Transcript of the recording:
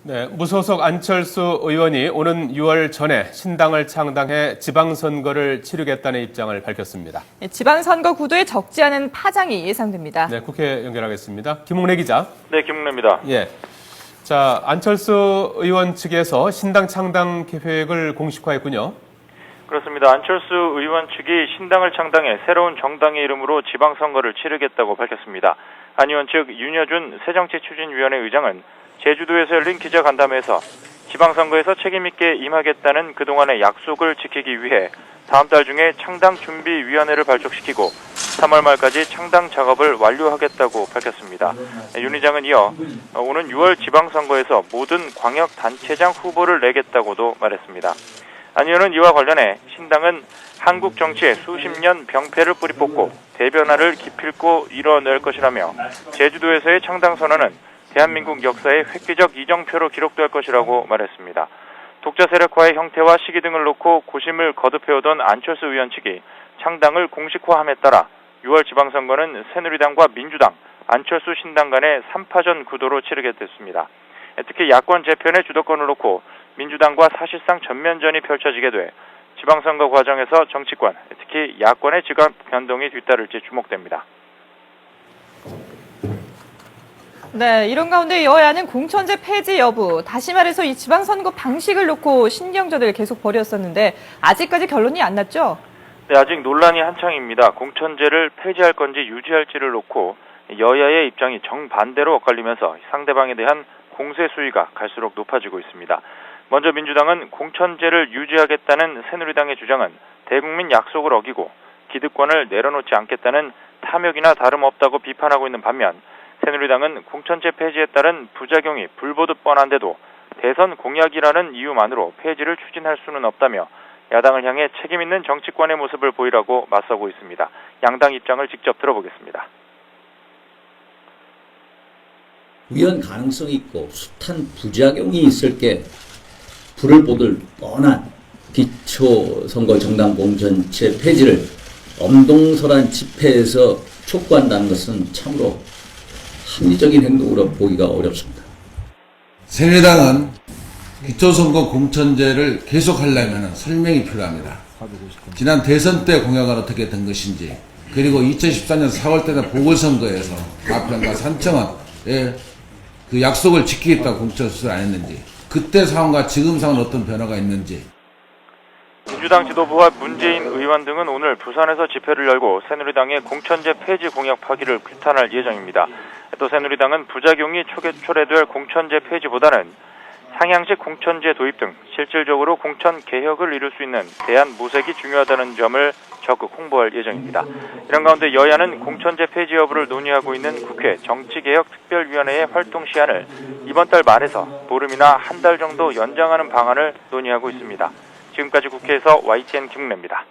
네, 무소속 안철수 의원이 오는 6월 전에 신당을 창당해 지방선거를 치르겠다는 입장을 밝혔습니다. 지방선거 구도에 적지 않은 파장이 예상됩니다. 네, 국회 연결하겠습니다. 김웅래 기자. 네, 김웅래입니다. 예. 자, 안철수 의원 측에서 신당 창당 계획을 공식화했군요. 그렇습니다. 안철수 의원 측이 신당을 창당해 새로운 정당의 이름으로 지방선거를 치르겠다고 밝혔습니다. 안 의원 측 윤여준 새정치추진위원회 의장은 제주도에서 열린 기자간담회에서 지방선거에서 책임있게 임하겠다는 그동안의 약속을 지키기 위해 다음 달 중에 창당준비위원회를 발족시키고 3월 말까지 창당 작업을 완료하겠다고 밝혔습니다. 윤 의장은 이어 오는 6월 지방선거에서 모든 광역단체장 후보를 내겠다고도 말했습니다. 안 의원은 이와 관련해 신당은 한국 정치에 수십 년 병폐를 뿌리뽑고 대변화를 기필코 이뤄낼 것이라며 제주도에서의 창당 선언은 대한민국 역사의 획기적 이정표로 기록될 것이라고 말했습니다. 독자 세력화의 형태와 시기 등을 놓고 고심을 거듭해오던 안철수 의원 측이 창당을 공식화함에 따라 6월 지방선거는 새누리당과 민주당, 안철수 신당 간의 3파전 구도로 치르게 됐습니다. 특히 야권 재편의 주도권을 놓고 민주당과 사실상 전면전이 펼쳐지게 돼 지방선거 과정에서 정치권, 특히 야권의 지각 변동이 뒤따를지 주목됩니다. 네, 이런 가운데 여야는 공천제 폐지 여부, 다시 말해서 이 지방선거 방식을 놓고 신경전을 계속 벌였었는데 아직까지 결론이 안 났죠? 네, 아직 논란이 한창입니다. 공천제를 폐지할 건지 유지할지를 놓고 여야의 입장이 정반대로 엇갈리면서 상대방에 대한 공세 수위가 갈수록 높아지고 있습니다. 먼저 민주당은 공천제를 유지하겠다는 새누리당의 주장은 대국민 약속을 어기고 기득권을 내려놓지 않겠다는 탐욕이나 다름없다고 비판하고 있는 반면 새누리당은 공천제 폐지에 따른 부작용이 불보듯 뻔한데도 대선 공약이라는 이유만으로 폐지를 추진할 수는 없다며 야당을 향해 책임있는 정치권의 모습을 보이라고 맞서고 있습니다. 양당 입장을 직접 들어보겠습니다. 위헌 가능성이 있고 숱한 부작용이 있을 게 불을 보듯 뻔한 기초선거 정당 공천제 폐지를 엄동설한 집회에서 촉구한다는 것은 참으로 합리적인 행동으로 보기가 어렵습니다. 새누리당은 기초선거 공천제를 계속하려면 설명이 필요합니다. 지난 대선 때 공약은 어떻게 된 것인지, 그리고 2014년 4월 때는 보궐선거에서 가평과 산청원의 그 약속을 지키겠다고 공천수를 안 했는지, 그때 상황과 지금 상황은 어떤 변화가 있는지. 민주당 지도부와 문재인 의원 등은 오늘 부산에서 집회를 열고 새누리당의 공천제 폐지 공약 파기를 규탄할 예정입니다. 또 새누리당은 부작용이 초래될 공천제 폐지보다는 상향식 공천제 도입 등 실질적으로 공천 개혁을 이룰 수 있는 대안 모색이 중요하다는 점을 적극 홍보할 예정입니다. 이런 가운데 여야는 공천제 폐지 여부를 논의하고 있는 국회 정치개혁특별위원회의 활동 시한을 이번 달 말에서 보름이나 한 달 정도 연장하는 방안을 논의하고 있습니다. 지금까지 국회에서 YTN 김웅래입니다.